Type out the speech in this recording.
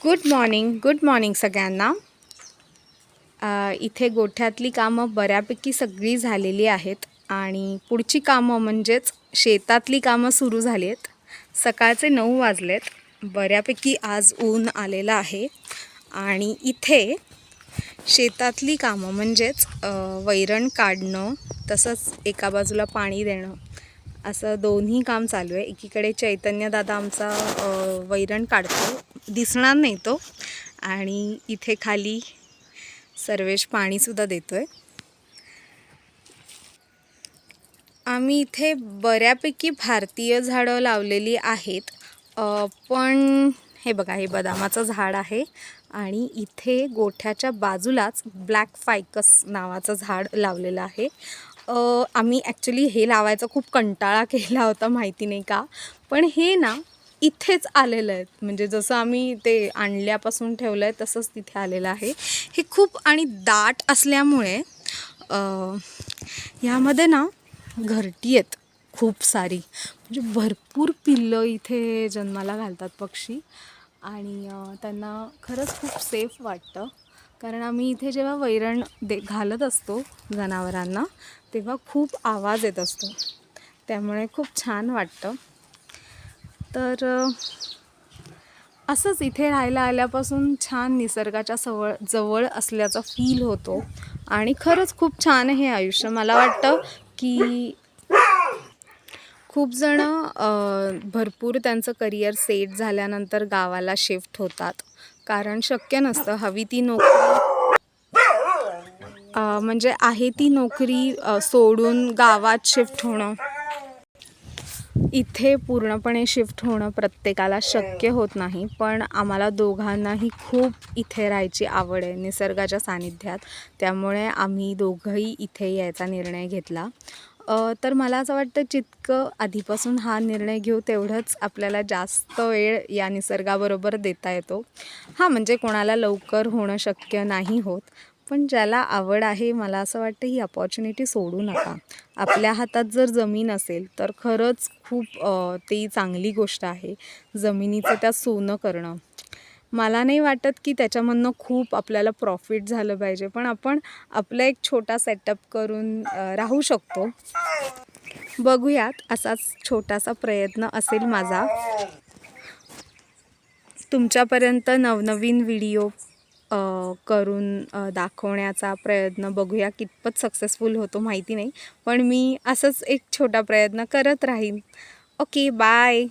Good morning सगळ्यांना. इथे गोठ्यातली कामं बऱ्यापैकी सगळी झालेली आहेत आणि पुढची कामं म्हणजेच शेतातली कामं सुरू झाली आहेत. सकाळचे 9 वाजलेत. बऱ्यापैकी आज ऊन आलेलं आहे आणि इथे शेतातली कामं म्हणजेच वैरण काढणं, तसंच एका बाजूला पाणी देणं, असं दोन्ही काम चालू आहे. एकीकडे चैतन्य दादा आमचा वैरण काढतो, दिसणार नाही तो, आणि इथे खाली सर्वेश पाणीसुद्धा देतो आहे. आम्ही इथे बऱ्यापैकी भारतीय झाडं लावलेली आहेत, पण हे बघा, हे बदामाचं झाड आहे आणि इथे गोठ्याच्या बाजूलाच ब्लॅक फायकस नावाचं झाड लावलेलं आहे. आम्ही ॲक्च्युली हे लावायचा खूप कंटाळा केला होता, माहिती नाही का, पण हे ना इथेच आलेलं आहे. म्हणजे जसं आम्ही ते आणल्यापासून ठेवलं आहे तसंच तिथे आलेलं आहे. हे खूप आणि दाट असल्यामुळे ह्यामध्ये ना घरटी आहेत खूप सारी, म्हणजे भरपूर पिल्लं इथे जन्माला घालतात पक्षी, आणि त्यांना खरंच खूप सेफ वाटतं. कारण आम्ही इथे जेव्हा वैरण घालत असतो जनावरांना तेव्हा खूप आवाज येत असतो, त्यामुळे खूप छान वाटतं. तर असंच इथे राहायला आल्यापासून छान निसर्गाच्या जवळ असल्याचा फील होतो आणि खरंच खूप छान हे आयुष्य. मला वाटतं की खूप जण भरपूर त्यांचं करिअर सेट झाल्यानंतर गावाला शिफ्ट होतात, कारण शक्य नसतं. हवी ती नोकरी म्हणजे आहे ती नोकरी सोडून गावात शिफ्ट होणं, इथे पूर्णपणे शिफ्ट होणं प्रत्येकाला शक्य होत नाही. पण आम्हाला दोघांनाही खूप इथे राहायची आवड आहे, निसर्गाच्या सानिध्यात, त्यामुळे आम्ही दोघंही इथे यायचा निर्णय घेतला. तर मला असं वाटतं जितकं आधीपासून हा निर्णय घेऊ तेवढंच आपल्याला जास्त वेळ या निसर्गाबरोबर देता येतो. हां, म्हणजे कोणाला लवकर होणं शक्य नाही होत, पण ज्याला आवड आहे, मला असं वाटतं ही अपॉर्च्युनिटी सोडू नका. आपल्या हातात जर जमीन असेल तर खरंच खूप ती चांगली गोष्ट आहे. जमिनीचं त्यात सोनं करणं. मला नाही वाटत की त्याच्यामधनं खूप आपल्याला प्रॉफिट झालं पाहिजे, पण आपण आपला एक छोटा सेटअप करून राहू शकतो. बघूयात, असाच छोटासा प्रयत्न असेल माझा तुमच्यापर्यंत नवनवीन व्हिडिओ करून दाखवण्याचा प्रयत्न. बघूया कितपत सक्सेसफुल होतो, माहिती नाही, पण मी असंच एक छोटा प्रयत्न करत राहीन. Okay, bye.